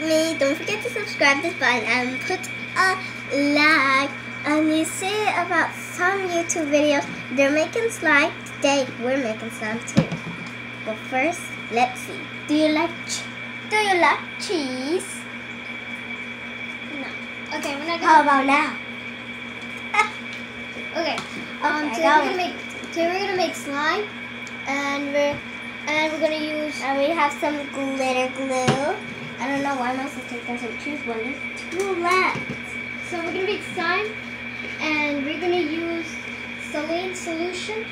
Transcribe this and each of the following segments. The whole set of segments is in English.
me, don't forget to subscribe to this button and put a like. And you see about some YouTube videos, they're making slime. Today, we're making slime too. But first, let's see. Do you like cheese? No. Okay, we're not gonna. How about now? Okay. Today we're gonna make slime, and we're gonna use. And we have some glitter glue. I don't know why my sister doesn't choose one. There's 2 left. So we're gonna make slime, and we're gonna use saline solution.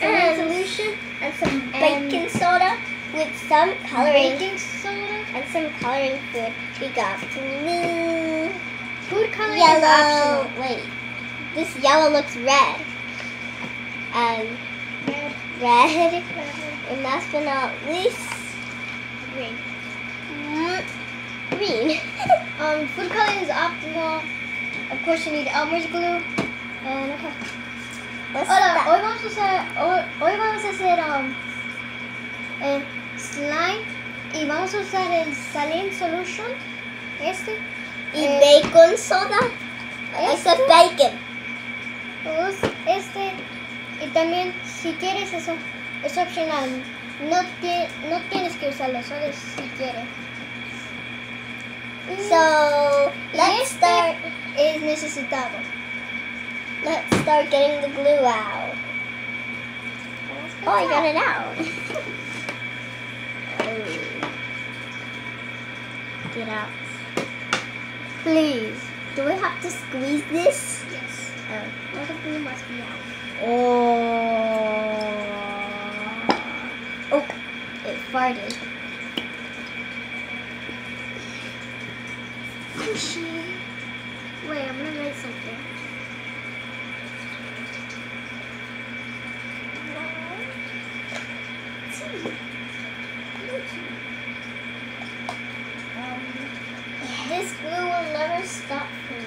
And some baking soda with some coloring. Baking soda And some coloring food. We got blue, food coloring is yellow. optional. Wait, this yellow looks red. And red. And last but not least, Green. Green. Food coloring is optional. Of course, you need Elmer's glue. And okay. What's Hola, that? hoy vamos a hacer slime y vamos a usar el saline solution Y bacon soda. I said bacon. Y también si quieres eso es opcional, no tienes que usarlo, solo si quieres. So let's start. Es necesitado. Let's start getting the glue out. Oh, I got it out. Get out. Please. Do we have to squeeze this? Yes. Oh. All the glue must be out. Oh, it farted. Squishy. Wait, I'm gonna write something. This glue will never stop for me.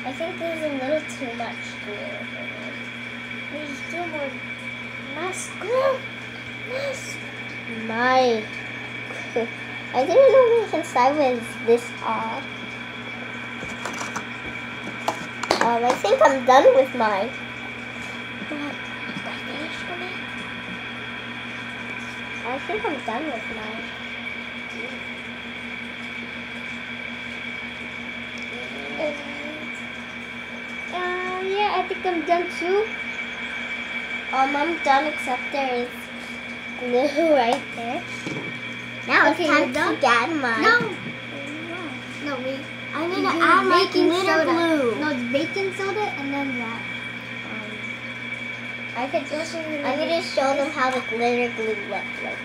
I think there's a little too much glue for me. There's still more mass glue. My. I didn't know we can slide with this off. I think I'm done with mine. I think I'm done with mine. Yeah, I think I'm done too. I'm done except there is glue right there. Now Okay, it's time you're done? to add mine. No, I need you to do add my baking glitter soda. glue. No, it's baking soda and then that. I'm gonna show them how the glitter glue looks like.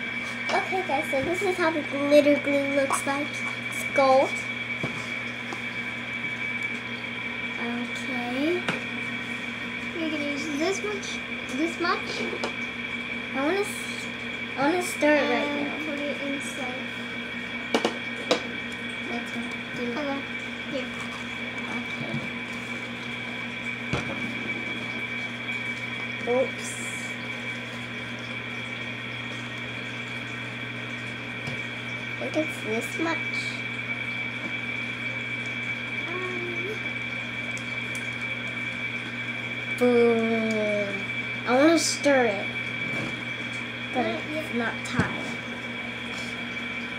Okay guys, so this is how the glitter glue looks like. It's gold. Okay. You're gonna use this much. I wanna stir it right and now. put it inside. Let's do it. Okay. Here. Okay. Oops. I think it's this much. Boom. I want to stir it, but it's not tied.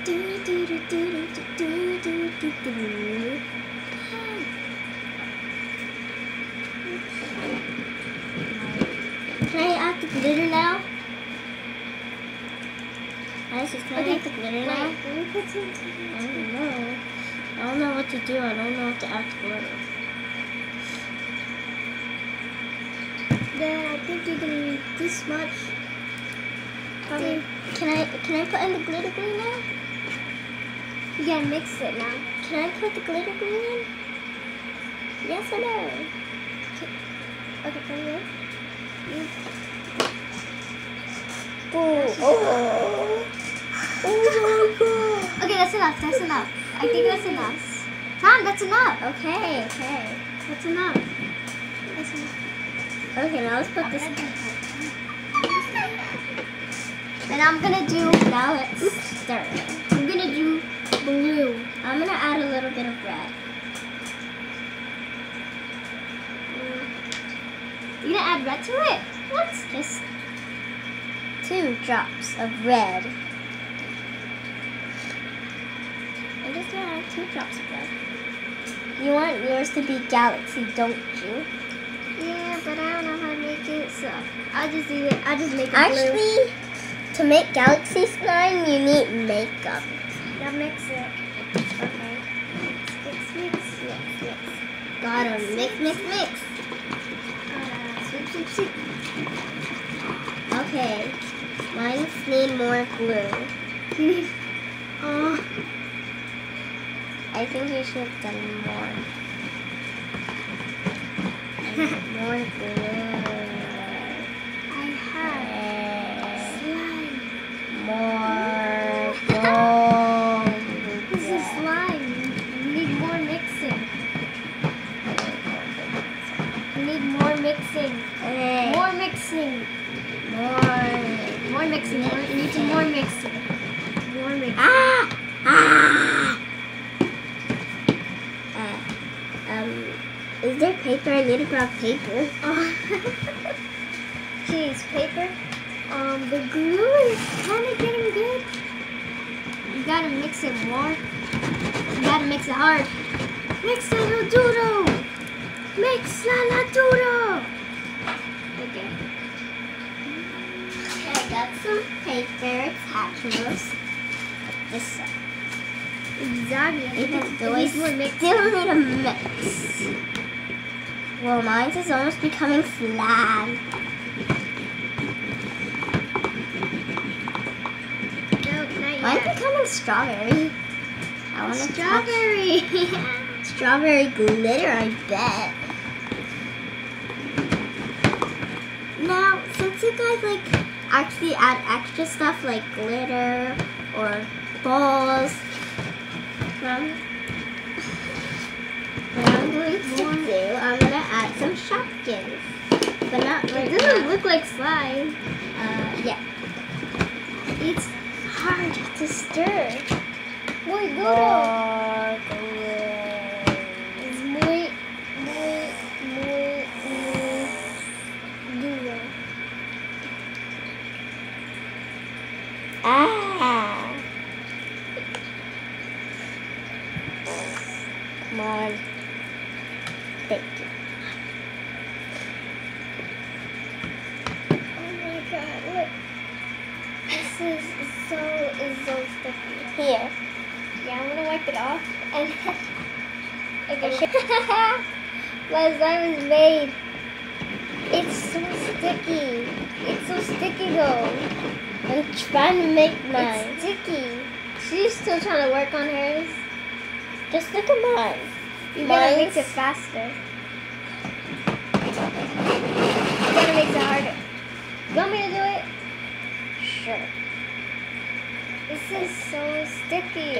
Can I add the glitter now? Can I add the glitter now? Let me put some. I don't know. I don't know what to do. I don't know what to add the glitter. Then I think you're gonna need this much. Probably. Can I put in the glitter glue now? You gotta mix it now. Can I put the glitter glue in? Yes or no? Okay, put it in. Oh. Oh. Oh my god. Okay, that's enough. That's enough. I think that's enough. Tom, that's enough. Okay. That's enough. That's enough. Okay, now let's put this. And I'm gonna do. Now let's stir. I'm gonna do add to it? Let's just 2 drops of red. I'm just gonna add 2 drops of red. You want yours to be galaxy, don't you? Yeah, but I don't know how to make it, so I'll just do it. I'll just make it blue. Actually, to make galaxy slime, you need makeup. Now mix it. Okay. Mix. Got him. Mix. Sweep. Okay. Mine need more glue. Oh, I think you should have done more. More glue. I have slime. More gold. This is slime. We need more mixing. We need more mixing. Okay. More mixing. More mixing. We need some more mixing. More mixing. Ah! Is there paper? I need to grab paper. Jeez, paper. The glue is kind of getting good. You gotta mix it more. You gotta mix it hard. Mix la duro. Mix la duro. Okay. Okay, I got some paper attachments. This side. Exactly. Even though I It needs more mix. still need a mix. Well, mine is almost becoming slime. No, not Mine's yet. becoming strawberry. I want to Strawberry. strawberry glitter, I bet. Now, since you guys actually add extra stuff like glitter or balls, what I'm going to do, I'm going to add some Shopkins. But not right It doesn't now. look like slime. Yeah. It's hard to stir. Muy duro. More glitter. Es muy duro. Ah! Come on. Thank you. Oh my god, look. This is so sticky. Here. Yeah, I'm gonna wipe it off and okay. My slime is made. It's so sticky. It's so sticky though. I'm trying to make mine. It's sticky. She's still trying to work on hers. Just look at mine. You gotta Mine's- mix it faster. You gotta mix it harder. You want me to do it? Sure. This is so sticky. I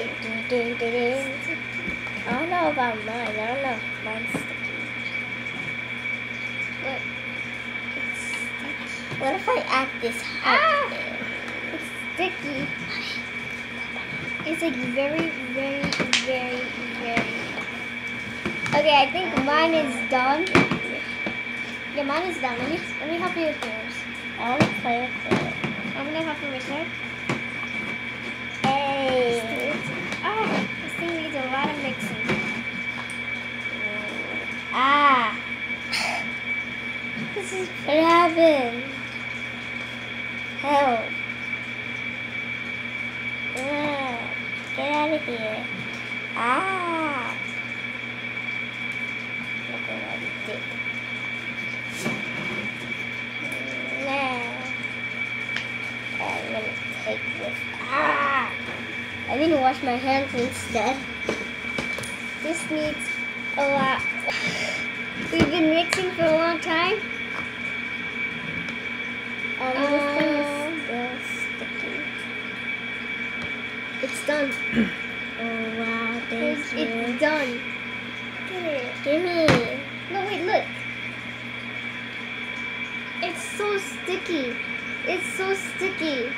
don't know about mine. I don't know if mine's sticky. Look. It's sticky. What if I add this heart Ah! in? It's sticky. It's like very. Okay, I think mine is done. Yeah, mine is done. Let me help you with yours. I want to play with it. I'm gonna help you with yours. Hey. This thing needs a lot of mixing. Ah. This is What happened? Help. Get out of here. Ah. Look at what I did. Now, I'm going to take this. Ah. I need to wash my hands instead. This needs a lot. We've been mixing for a long time. This thing is still sticky. It's done. Oh wow, thank It's you. done. Get it. Give me. No, wait, look. It's so sticky. It's so sticky.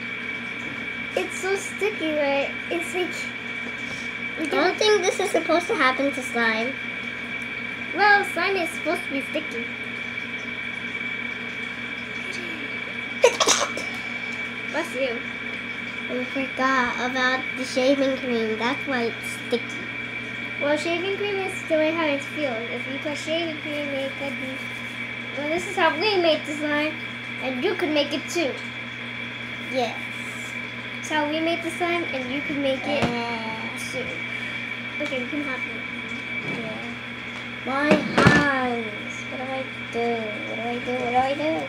It's so sticky, right? It's like... I don't think this is supposed to happen to slime. Well, slime is supposed to be sticky. Bless you. We forgot about the shaving cream. That's why it's sticky. Well, shaving cream is the way how it feels. If you put shaving cream, it could be. Well, this is how we make the slime, and you could make it too. Yes. That's how we make the slime, and you could make it Yes. too. Okay, you can have it. Yeah. My hands. What do I do? What do I do? What do I do?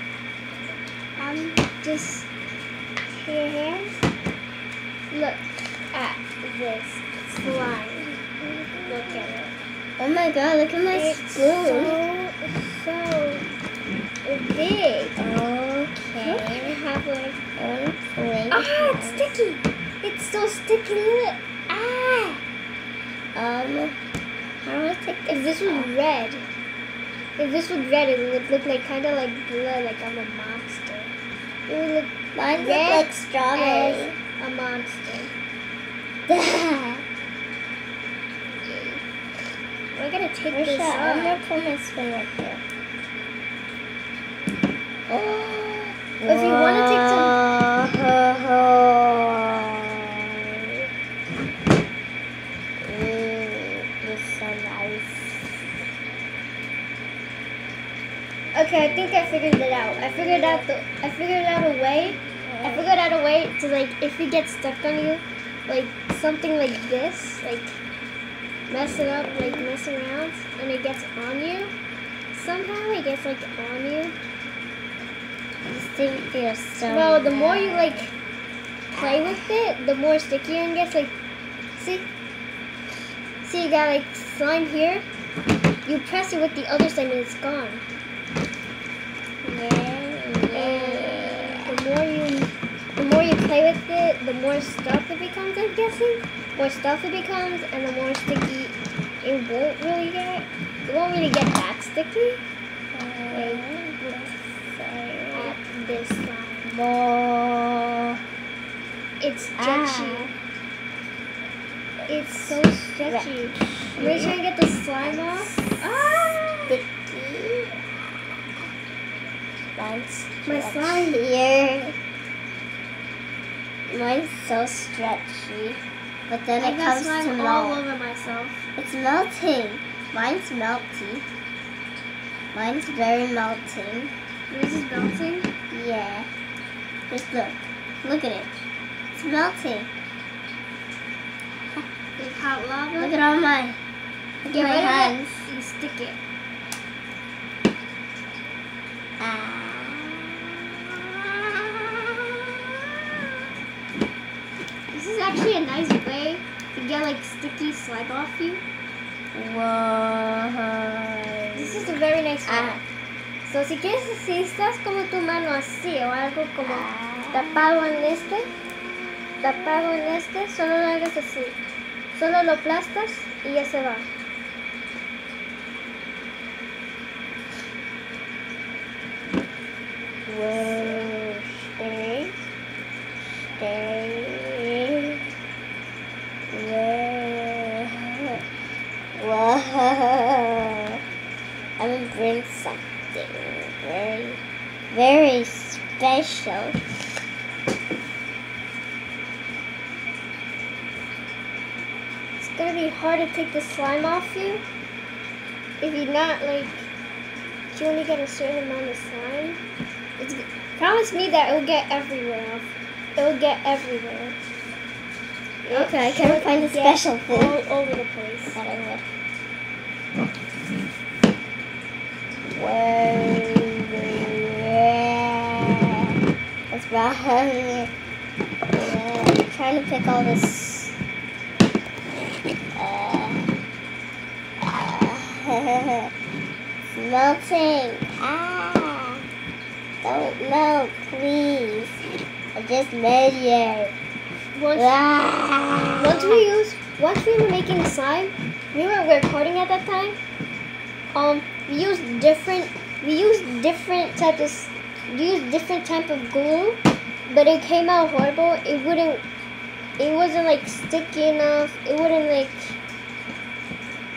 Just your hands. Look at this slime. Look at it. Oh my god, look at my It's spoon. so big. Okay. I have like. Wait. Ah, it's sticky. It's so sticky. Look. Ah. How do I take If this was red, it would look like kind of like blood, like I'm a monster. It would look Mine look red like strawberry. as a monster. We're gonna take Where's this that? I'm off. gonna put my spoon right there. Oh. If you wanna take some. It's so nice. Okay, I think I figured it out. I figured out a way. I figured out a way to, like, if it gets stuck on you, like something like this, like mess it up, like mess around, and it gets on you. Somehow it gets like on you. This thing feels so Well, the more you nice. like play with it, the more sticky it gets. Like, see, you got like slime here. You press it with the other side and it's gone. And the more you play with it, the more stuff it becomes, I'm guessing. More stuff it becomes, and the more sticky it won't really get. It won't really get that sticky. Like, at this slime. More. It's stretchy. It's so stretchy. I'm gonna try and get the slime off. Ah! Sticky. Mine's My stretchy slime. here. Mine's so stretchy. But then I it got comes to slime all melt. over myself. It's melting. Mine's melty. Mine's very melting. Yours is melting. Yeah. Just look. Look at it. It's melting. Like hot lava. Look at all mine. Look Get at my rid hands. of it. You stick it. This is actually a nice way to get like sticky slime off you. Whoa. This is a very nice way. So si quieres, si estás como tu mano así o algo como tapado en este, solo lo hagas así. Solo lo aplastas y ya se va. Whoa. Stay. Stay. Whoa. Whoa. I'm gonna bring something very, very special. It's gonna be hard to take the slime off you if you're not like, if you only get a certain amount of slime. Promise me that it will get everywhere off. It will get everywhere. Okay, I can't find the special thing. All over the place. Thought I would. Whoa. What's wrong here? I'm trying to pick all this. It's melting. Ah. Don't melt, please. I just made it. Once we were making slime, we were recording at that time. We used different type of glue, but it came out horrible. It wasn't like sticky enough. It wouldn't like.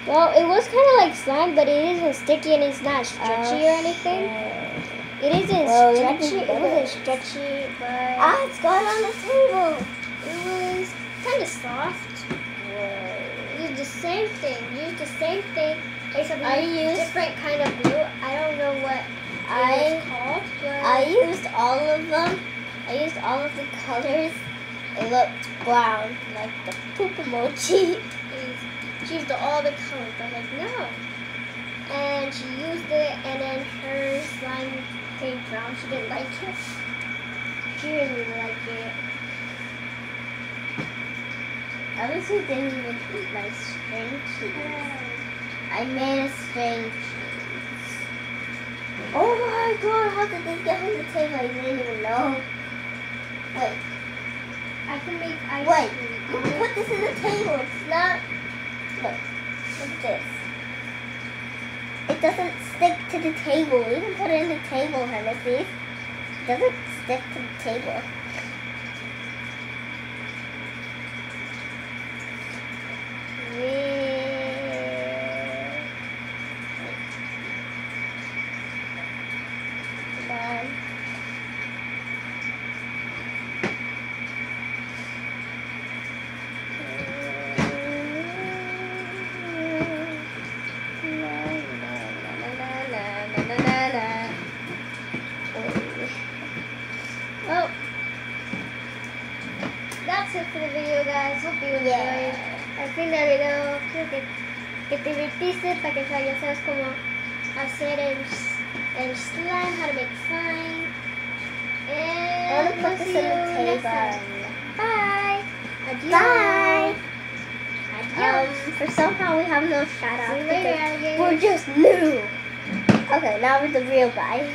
Well, it was kind of like slime, but it isn't sticky and it's not stretchy or anything. It isn't Well, we stretchy. didn't It get wasn't it. stretchy, but Ah, it's gone on the table. it was kind of soft. Use the same thing. Use the same thing. Except I we used- different kind of glue. I don't know what it was called, but I used all of them. I used all of the colors. It looked brown, like the poop emoji. she used all the colors. I was like, no. And she used it, and then her slime came brown. She didn't like it. She didn't like it. Others who didn't even eat my string cheese. I made a string cheese. Oh my god, how did this get on the table? I didn't even know. Wait, I can make ice wait. cream. You can put this in the table. It's not. Look, look at this. It doesn't stick to the table. You can put it in the table, Hennessy. It doesn't stick to the table. Well, that's it for the video, guys. Hope you enjoyed. Al fin del video, creo que te divertiste para que ya sabes cómo hacer el slime, how to make slime. I'm And gonna we'll put see this you in the next table. time. Bye. Adios. Bye. Adios. For somehow we have no shout out. See you later, alligators. We're just new. Okay, now we're the real guy.